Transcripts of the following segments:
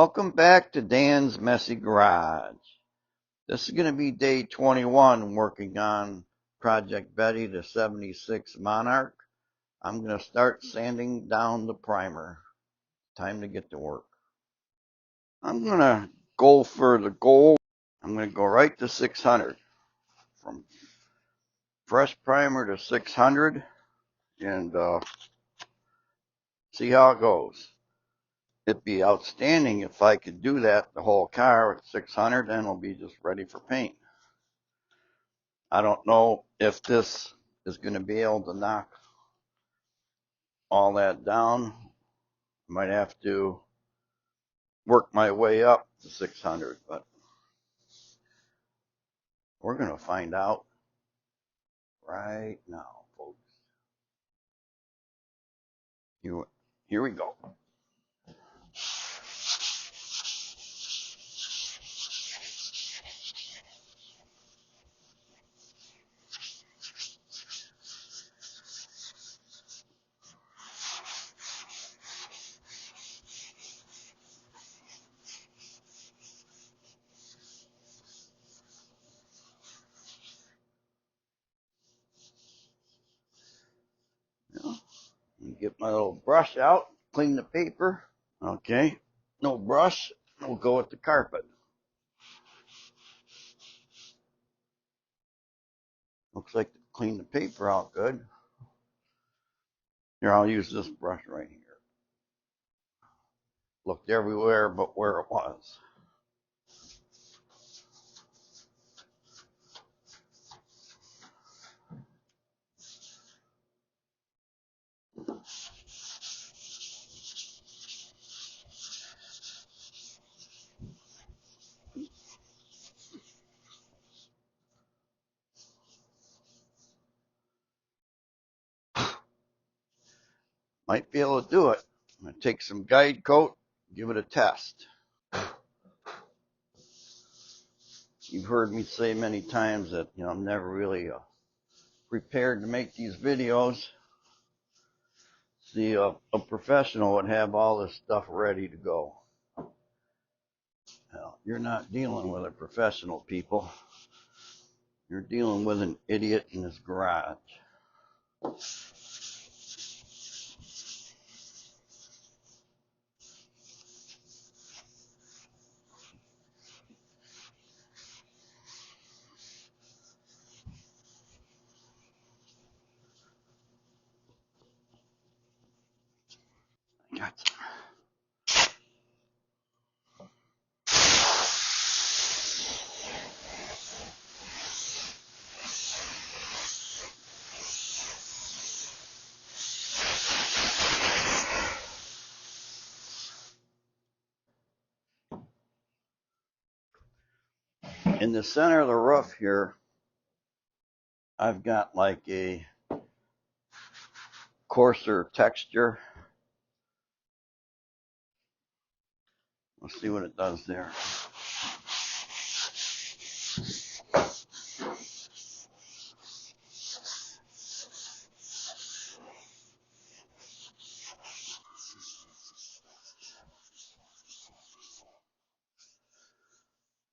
Welcome back to Dan's Messy Garage. This is going to be day 21 working on Project Betty, the 76 Monarch. I'm going to start sanding down the primer. Time to get to work. I'm going to go for the gold. I'm going to go right to 600. From fresh primer to 600 and see how it goes. It'd be outstanding if I could do that the whole car at 600, then it'll be just ready for paint. I don't know if this is going to be able to knock all that down. I might have to work my way up to 600, but we're going to find out right now, folks. Here we go. Get my little brush out, clean the paper. Okay, no brush, we'll go with the carpet. Looks like to clean the paper out good. Here, I'll use this brush right here. Looked everywhere but where it was. Might be able to do it. I'm going to take some guide coat, give it a test. You've heard me say many times that I'm never really prepared to make these videos. See, a professional would have all this stuff ready to go. Now, you're not dealing with a professional, people. You're dealing with an idiot in his garage. Got in the center of the roof here, I've got like a coarser texture. Let's see what it does there.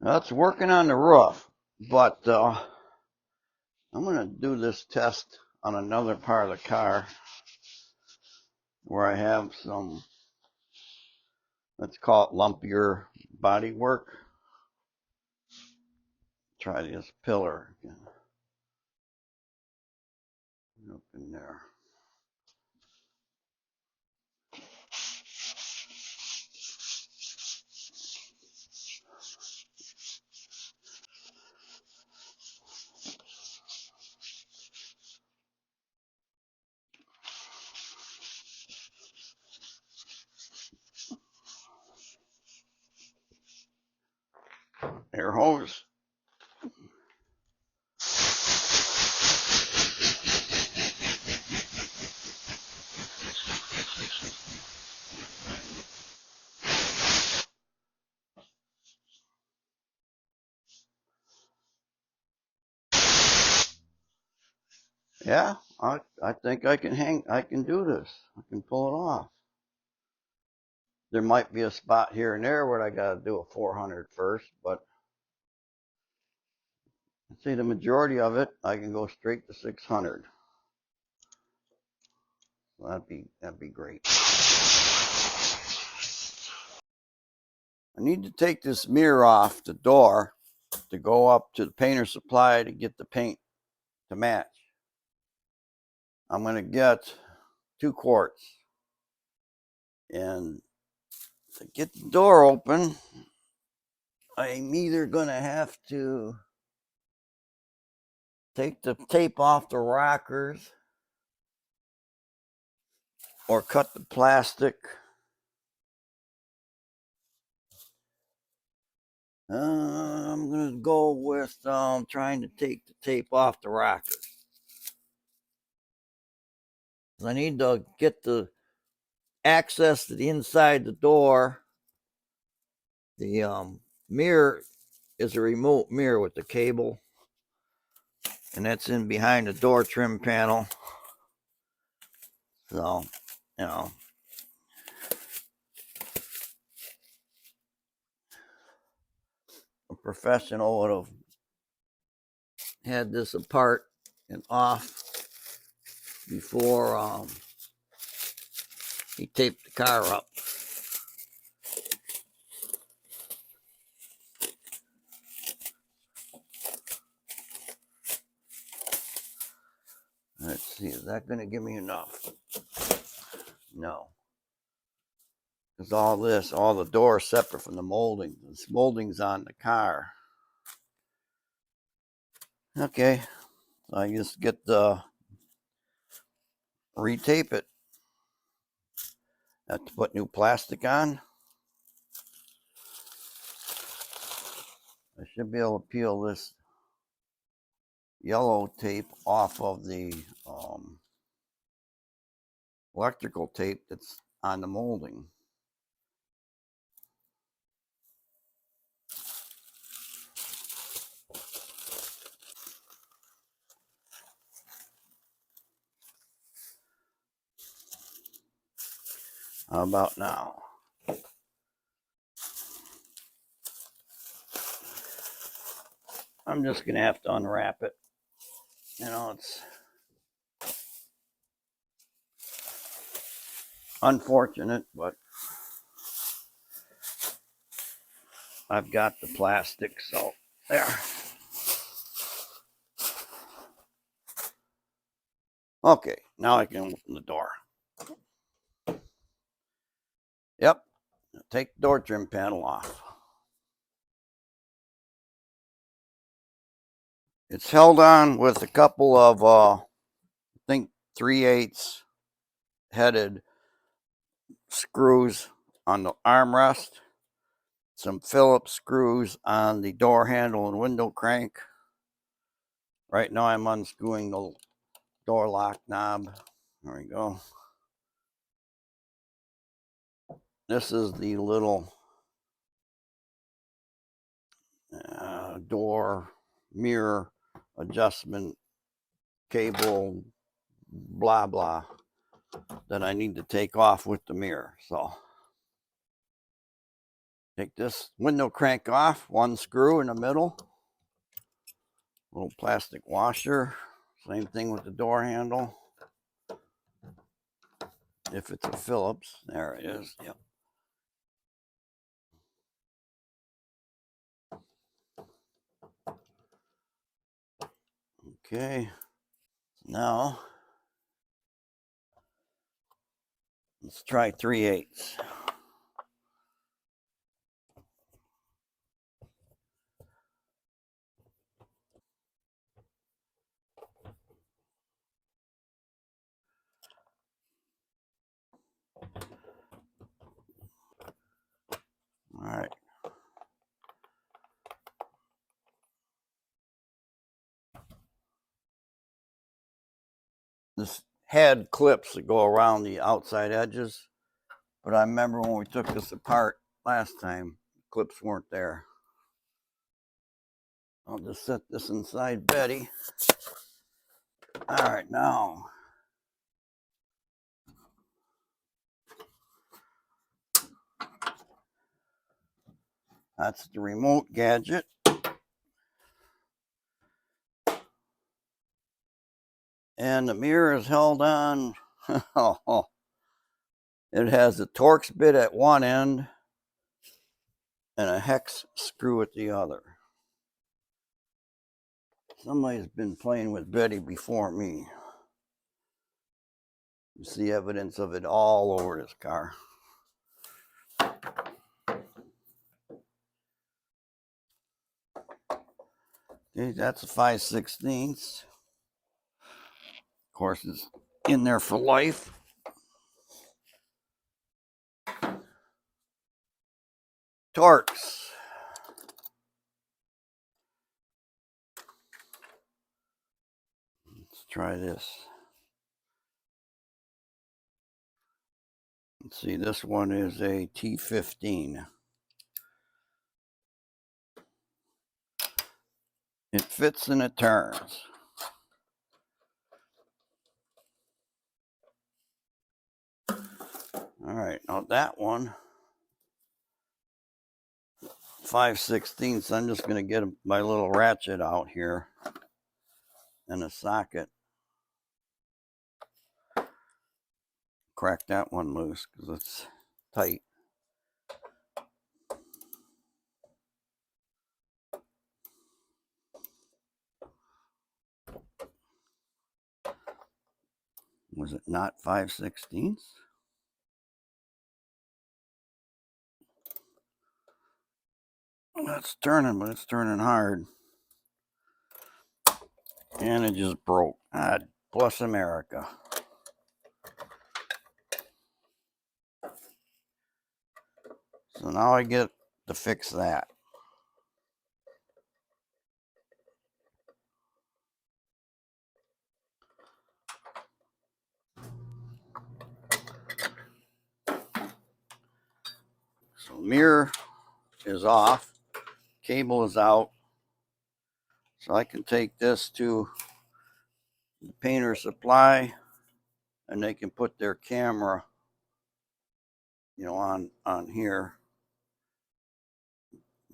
That's working on the roof, but I'm going to do this test on another part of the car where I have some, let's call it lumpier body work. Try this pillar again. Up in there. Air hose. Yeah, I think I can do this. I can pull it off. There might be a spot here and there where I got to do a 400 first, but I'd say the majority of it, I can go straight to 600. So that'd be great. I need to take this mirror off the door to go up to the painter supply to get the paint to match. I'm going to get 2 quarts. And to get the door open, I'm either going to have to take the tape off the rockers or cut the plastic. I'm going to go with trying to take the tape off the rockers. I need to get the access to the inside the door. The mirror is a remote mirror with the cable, and that's in behind the door trim panel. So, you know, a professional would have had this apart and off before he taped the car up. Let's see, is that going to give me enough? No. Because all the doors separate from the molding. This molding's on the car. Okay, so I just get the retape it. Have to put new plastic on. I should be able to peel this yellow tape off of the electrical tape that's on the molding. How about now? I'm just going to have to unwrap it. You know, it's unfortunate, but I've got the plastic, so there. Okay, now I can open the door. Yep, take the door trim panel off. It's held on with a couple of, I think 3/8 headed screws on the armrest, some Phillips screws on the door handle and window crank. Right now I'm unscrewing the door lock knob. There we go. This is the little door mirror adjustment cable, blah blah, that I need to take off with the mirror. So take this window crank off, 1 screw in the middle, little plastic washer, same thing with the door handle. If it's a Phillips, there it is. Yep. Okay, now let's try 3/8. All right. This had clips that go around the outside edges, but I remember when we took this apart last time, clips weren't there. I'll just set this inside Betty. All right, now That's the remote gadget. And the mirror is held on. It has a Torx bit at one end and a hex screw at the other. Somebody's been playing with Betty before me. You see evidence of it all over this car. Okay, that's a 5/16. Of course, it's in there for life. Torx. Let's try this. Let's see, this one is a T15. It fits and it turns. All right, now that one, 5/16. I'm just going to get my little ratchet out here and a socket. Crack that one loose because it's tight. Was it not 5/16? It's turning, but it's turning hard. And it just broke. God bless America. So now I get to fix that. So mirror is off, cable is out. So I can take this to the painter supply and they can put their camera, on here.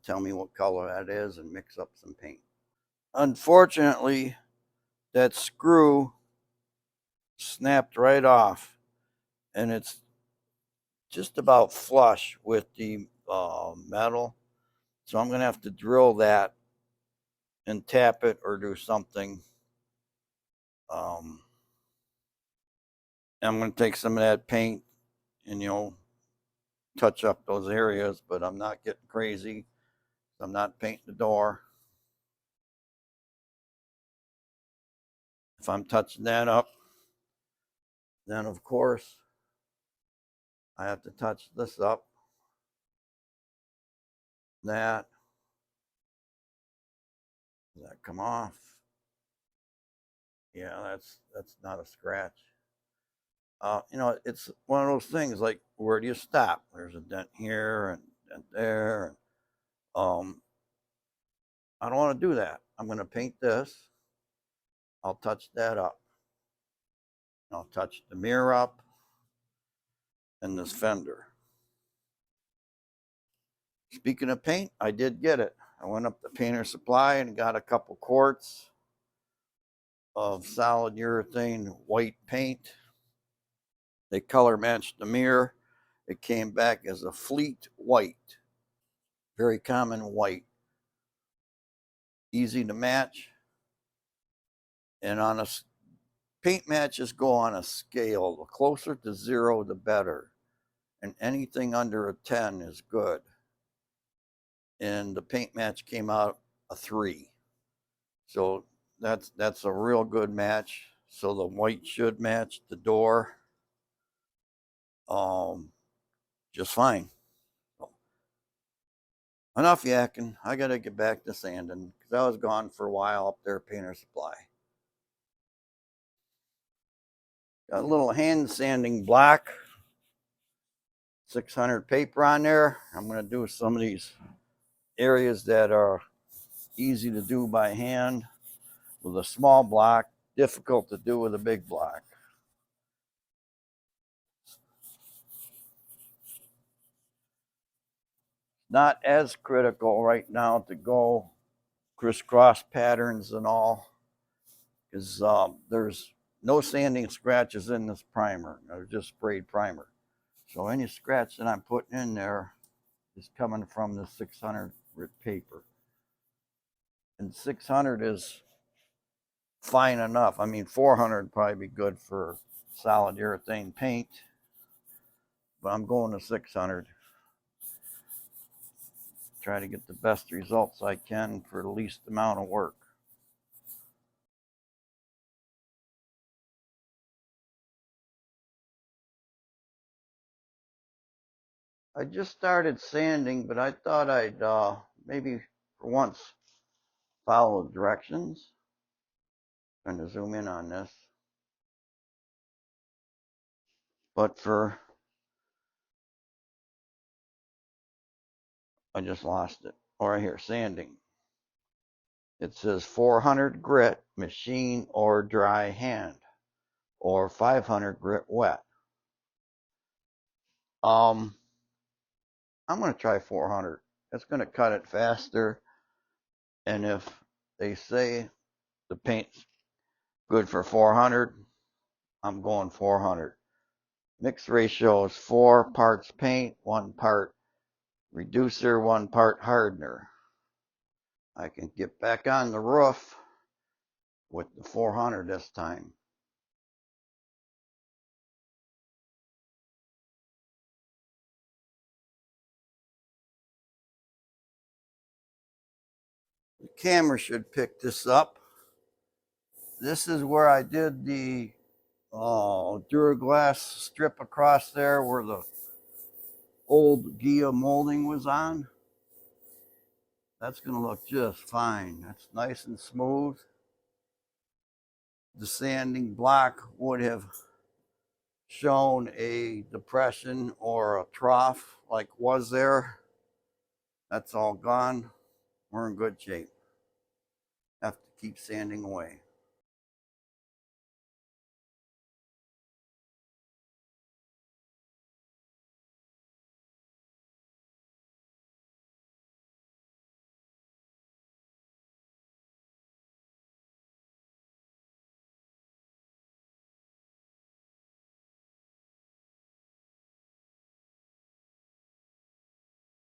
Tell me what color that is and mix up some paint. Unfortunately, that screw snapped right off and it's just about flush with the metal. So I'm going to have to drill that and tap it or do something. I'm going to take some of that paint and, touch up those areas, but I'm not getting crazy. I'm not painting the door. If I'm touching that up, then of course I have to touch this up. Does that come off? Yeah, that's not a scratch. It's one of those things like, where do you stop? There's a dent here and dent there. I don't want to do that. I'm going to paint this. I'll touch that up. I'll touch the mirror up and this fender. Speaking of paint, I did get it. I went up to Painter Supply and got a couple quarts of solid urethane white paint. They color matched the mirror. It came back as a fleet white, very common white, easy to match. And on a paint matches go on a scale. The closer to 0, the better. And anything under a 10 is good. And the paint match came out a 3. So that's a real good match. So the white should match the door just fine. So, enough yakking. I got to get back to sanding because I was gone for a while up there at Painter Supply. Got a little hand sanding block, 600 paper on there. I'm going to do some of these areas that are easy to do by hand with a small block, difficult to do with a big block. Not as critical right now to go crisscross patterns and all, because there's no sanding scratches in this primer. I just sprayed primer. So any scratch that I'm putting in there is coming from the 600 grit paper. And 600 is fine enough. I mean, 400 would probably be good for solid urethane paint, but I'm going to 600. Try to get the best results I can for the least amount of work. I just started sanding, but I thought I'd maybe for once follow directions. I'm going to zoom in on this. But I just lost it. Or right here, sanding. It says 400 grit, machine or dry hand, or 500 grit wet. I'm going to try 400. It's going to cut it faster. And if they say the paint's good for 400, I'm going 400. Mix ratio is 4 parts paint, 1 part reducer, 1 part hardener. I can get back on the roof with the 400 this time. The camera should pick this up. This is where I did the Duraglass strip across there where the old Gia molding was on. That's going to look just fine. That's nice and smooth. The sanding block would have shown a depression or a trough like was there. That's all gone. We're in good shape. Have to keep sanding away.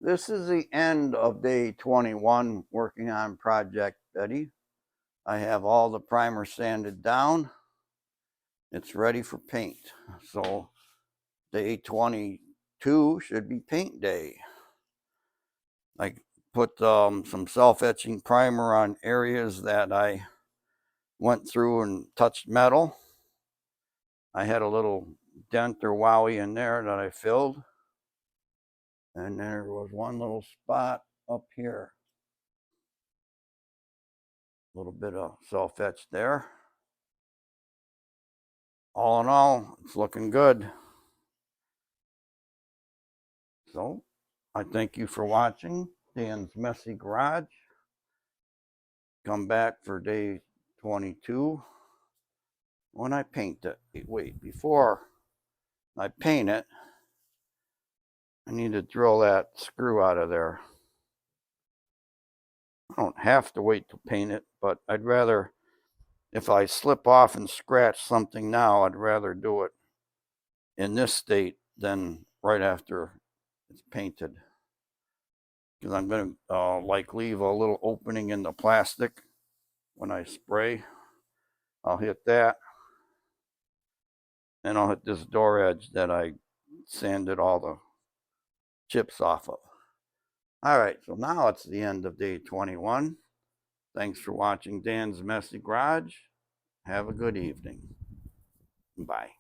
This is the end of day 21 working on Project Betty. I have all the primer sanded down. It's ready for paint. So day 22 should be paint day. I put some self-etching primer on areas that I went through and touched metal. I had a little dent or wowie in there that I filled. And there was one little spot up here. A little bit of self-etch there. All in all, it's looking good. So I thank you for watching Dan's Messy Garage. Come back for day 22 when I paint it. Wait, before I paint it, I need to drill that screw out of there. I don't have to wait to paint it, but I'd rather, if I slip off and scratch something now, I'd rather do it in this state than right after it's painted. Because I'm going to like leave a little opening in the plastic when I spray. I'll hit that. And I'll hit this door edge that I sanded all the chips off of. All right, so now it's the end of day 21. Thanks for watching Dan's Messy Garage. Have a good evening. Bye.